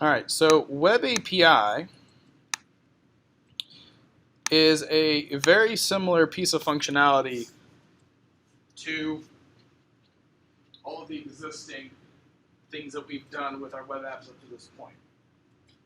All right, so Web API is a very similar piece of functionality to all of the existing things that we've done with our web apps up to this point.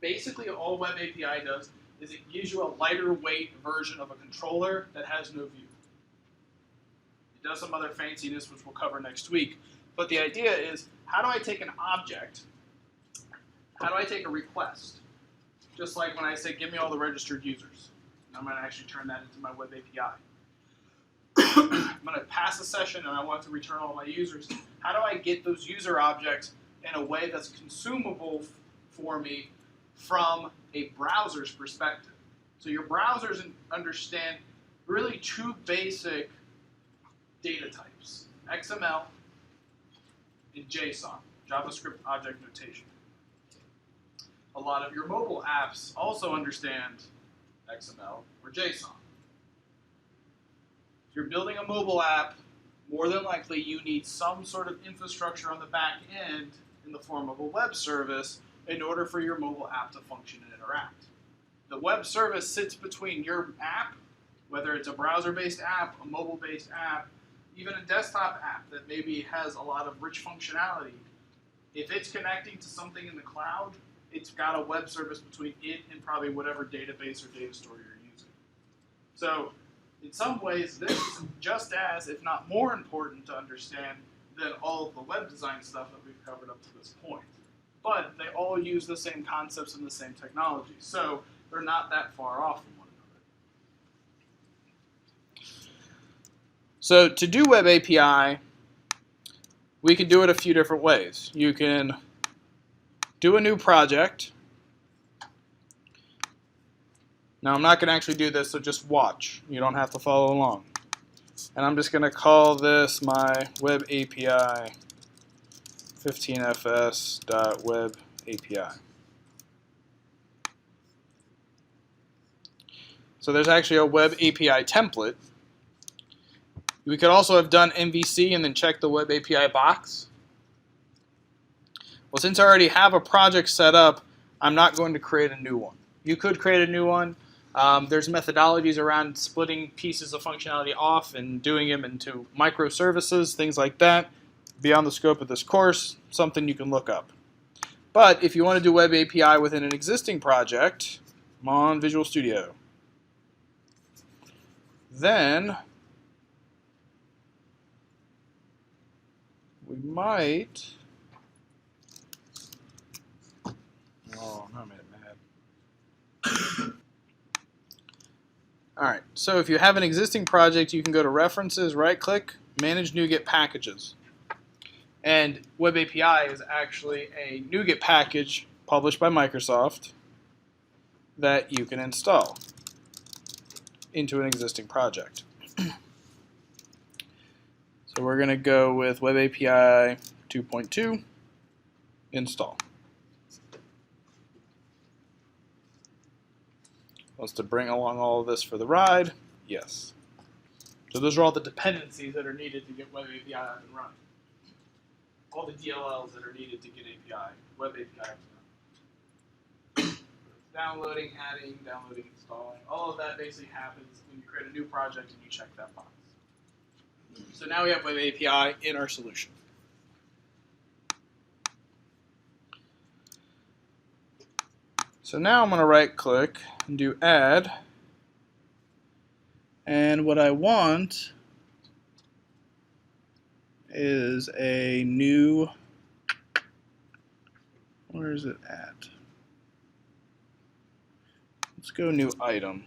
Basically, all Web API does is it gives you a lighter weight version of a controller that has no view. It does some other fanciness, which we'll cover next week. But the idea is, how do I take an object, how do I take a request? Just like when I say, give me all the registered users. And I'm going to actually turn that into my Web API. I'm going to pass a session and I want to return all my users. How do I get those user objects in a way that's consumable for me from a browser's perspective? So your browsers understand really two basic data types, XML and JSON, JavaScript Object Notation. A lot of your mobile apps also understand XML or JSON. If you're building a mobile app, more than likely you need some sort of infrastructure on the back end in the form of a web service in order for your mobile app to function and interact. The web service sits between your app, whether it's a browser-based app, a mobile-based app, even a desktop app that maybe has a lot of rich functionality. If it's connecting to something in the cloud, it's got a web service between it and probably whatever database or data store you're using. So in some ways, this is just as, if not more important to understand than all of the web design stuff that we've covered up to this point. But they all use the same concepts and the same technology, so they're not that far off from one another. So to do Web API, we can do it a few different ways. You can do a new project. Now I'm not going to actually do this, so just watch. You don't have to follow along. And I'm just going to call this my Web API 15fs.web API. So there's actually a Web API template. We could also have done MVC and then check the Web API box. Well, since I already have a project set up, I'm not going to create a new one. You could create a new one. There's methodologies around splitting pieces of functionality off and doing them into microservices, things like that. Beyond the scope of this course, something you can look up. But if you want to do Web API within an existing project, I'm on Visual Studio. Then we might... Oh, no, I made it mad. All right, so if you have an existing project, you can go to References, right-click, Manage NuGet Packages. And Web API is actually a NuGet package published by Microsoft that you can install into an existing project. So we're going to go with Web API 2.2, install. Wants to bring along all of this for the ride? Yes. So those are all the dependencies that are needed to get Web API up and running. All the DLLs that are needed to get API, Web API up and running. Downloading, adding, downloading, installing. All of that basically happens when you create a new project and you check that box. So now we have Web API in our solution. So now I'm going to right click and do add. And what I want is a new, where is it at? Let's go new item.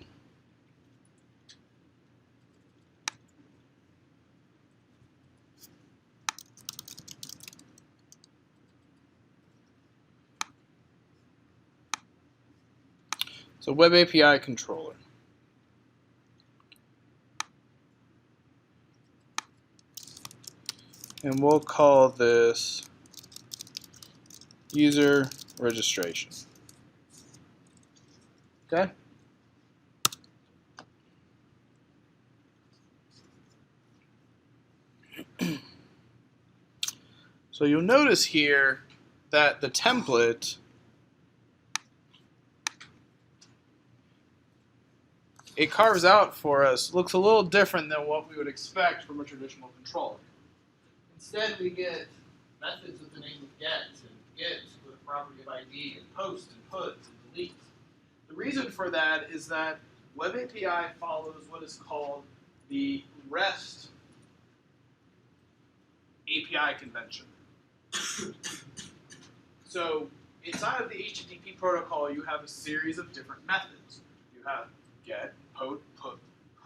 So Web API controller. And we'll call this user registration. Okay? So you'll notice here that the template it carves out for us looks a little different than what we would expect from a traditional controller. Instead, we get methods with the name of get, and get with a property of ID, and post, and put, and delete. The reason for that is that Web API follows what is called the REST API convention. So inside of the HTTP protocol, you have a series of different methods. You have get,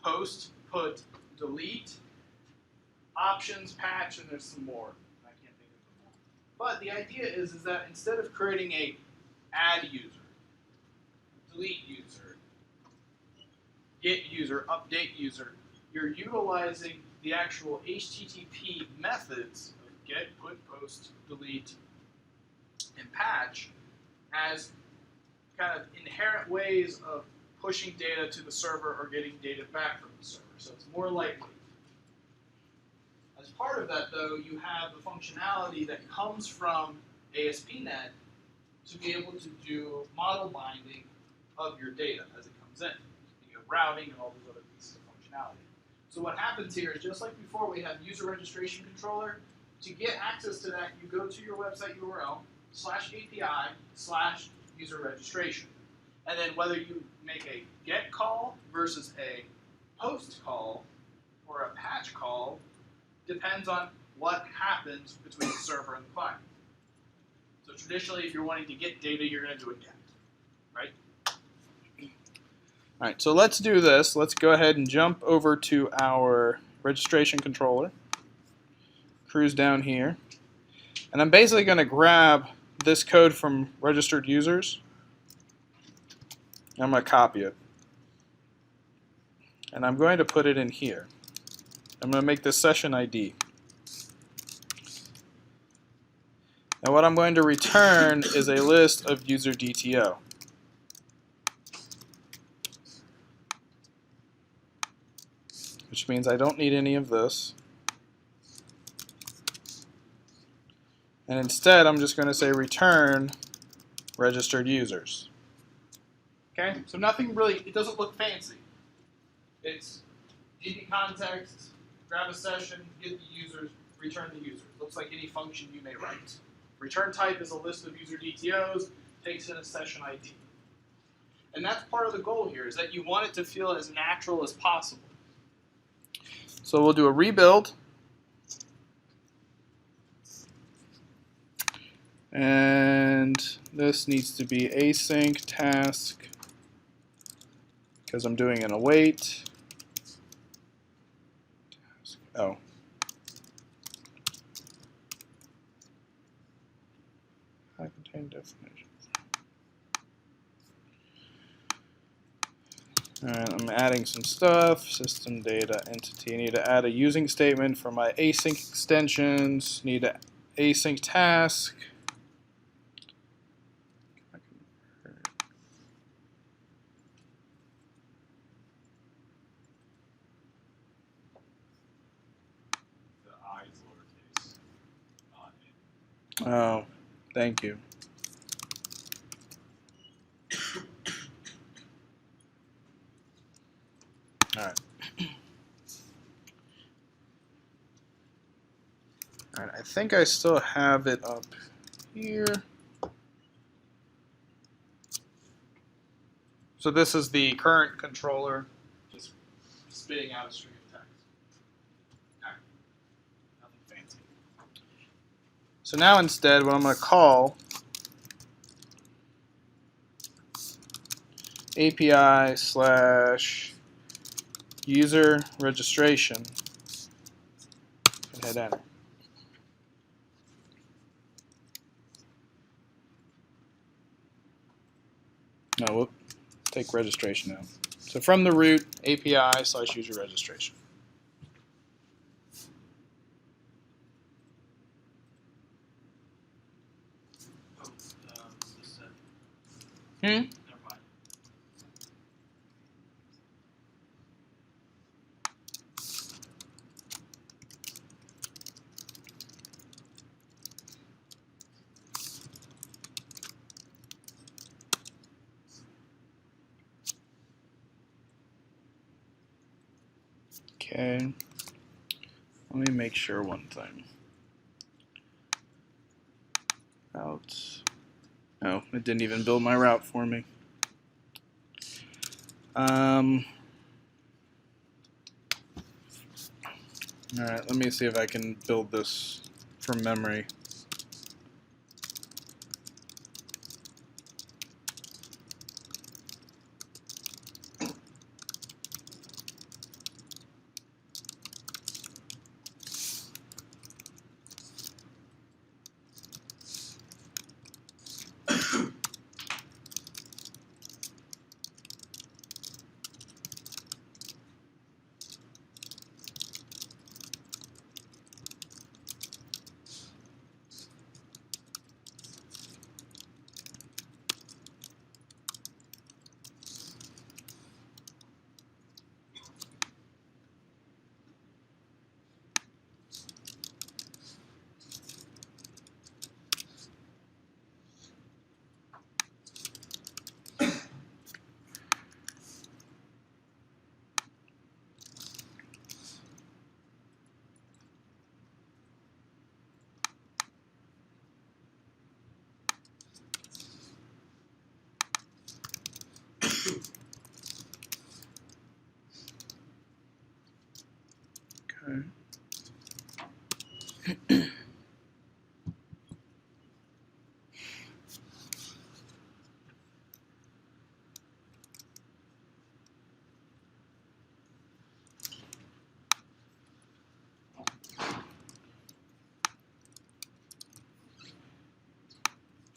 post, put, delete, options, patch, and there's some more. I can't think of them all. But the idea is that instead of creating a add user, delete user, get user, update user, you're utilizing the actual HTTP methods of get, put, post, delete, and patch as kind of inherent ways of pushing data to the server or getting data back from the server. So it's more lightweight. As part of that, though, you have the functionality that comes from ASP.NET to be able to do model binding of your data as it comes in. You have routing and all these other pieces of functionality. So what happens here is just like before, we have user registration controller. To get access to that, you go to your website URL /API/user registration. And then whether you make a get call versus a post call or a patch call depends on what happens between the server and the client. So traditionally, if you're wanting to get data, you're going to do a get, right? All right, so let's do this. Let's go ahead and jump over to our registration controller. Cruise down here. And I'm basically going to grab this code from registered users. I'm going to copy it. And I'm going to put it in here. I'm going to make this session ID. And what I'm going to return is a list of user DTO. Which means I don't need any of this. And instead, I'm just going to say return registered users. Okay, so nothing really, it doesn't look fancy. It's DB context, grab a session, get the users, return the users. Looks like any function you may write. Return type is a list of user DTOs, takes in a session ID. And that's part of the goal here, is that you want it to feel as natural as possible. So we'll do a rebuild. And this needs to be async task because I'm doing an await. Oh. High contain definitions. Alright, I'm adding some stuff. System data entity. I need to add a using statement for my async extensions. Need an async task. Oh, thank you. All right. All right, I think I still have it up here. So this is the current controller just spitting out a string of text. All right. Nothing fancy. So now instead, what I'm going to call API/user registration and hit enter. No, whoop. Take registration out. So from the root, API/user registration. Never mind. Okay. Let me make sure one thing. Routes. Oh, it didn't even build my route for me. Alright, let me see if I can build this from memory. Okay.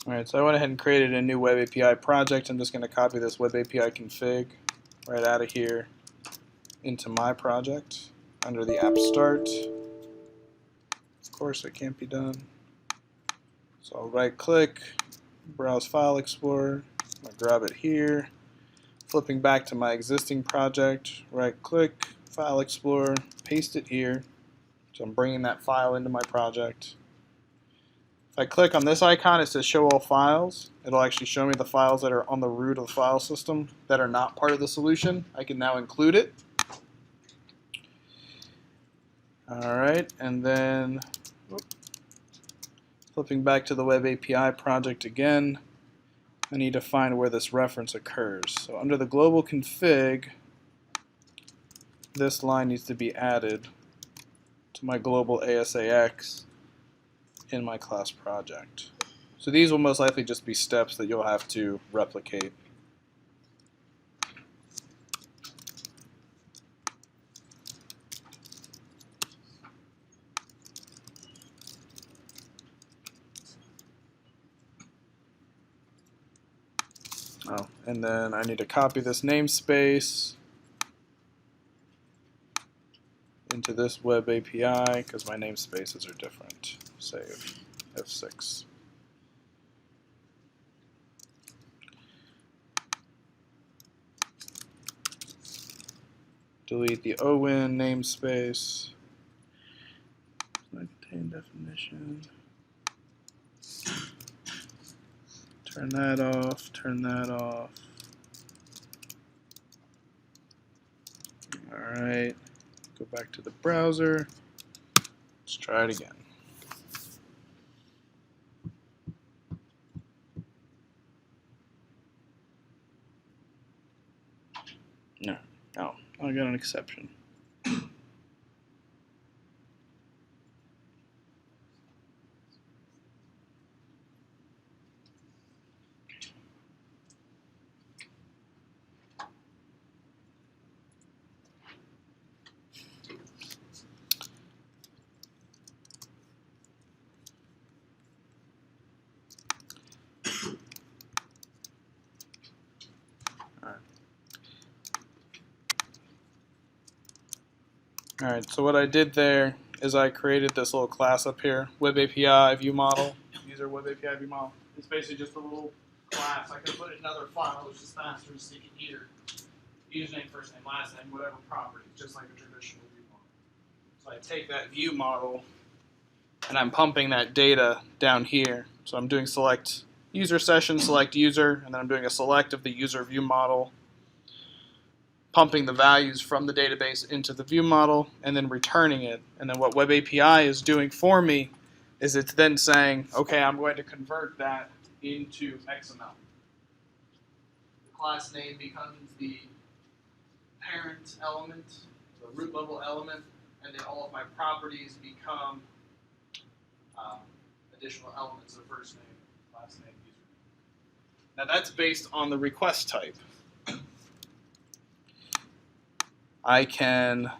Alright, so I went ahead and created a new Web API project. I'm just going to copy this Web API config right out of here into my project under the app start. Of course, it can't be done. So I'll right click, browse file explorer, I'll grab it here, flipping back to my existing project, right click, file explorer, paste it here. So I'm bringing that file into my project. If I click on this icon, it says show all files. It'll actually show me the files that are on the root of the file system that are not part of the solution. I can now include it. Alright, and then flipping back to the Web API project again, I need to find where this reference occurs. So under the global config, this line needs to be added to my global ASAX in my class project. So these will most likely just be steps that you'll have to replicate. Oh, and then I need to copy this namespace into this web API because my namespaces are different. Save F6. Delete the OWIN namespace. Contain definition. Turn that off, turn that off. Alright, go back to the browser. Let's try it again. No, oh, I got an exception. Alright, so what I did there is I created this little class up here, Web API View Model, user Web API View Model. It's basically just a little class. I could put it in another file, which is faster to stick it here. Username, first name, last name, whatever property, just like a traditional view model. So I take that view model and I'm pumping that data down here. So I'm doing select user session, select user, and then I'm doing a select of the user view model. pumping the values from the database into the view model, and then returning it. And then what Web API is doing for me is it's then saying, okay, I'm going to convert that into XML. The class name becomes the parent element, the root level element, and then all of my properties become additional elements of first name, last name, username. Now that's based on the request type. I can,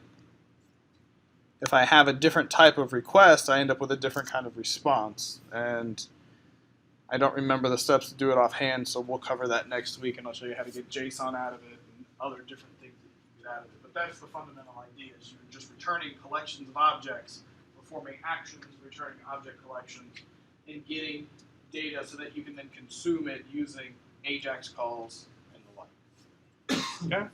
if I have a different type of request, I end up with a different kind of response. And I don't remember the steps to do it offhand, so we'll cover that next week, and I'll show you how to get JSON out of it and other different things that you can get out of it. But that's the fundamental idea, is you're just returning collections of objects, performing actions, returning object collections, and getting data so that you can then consume it using AJAX calls and the like. Okay?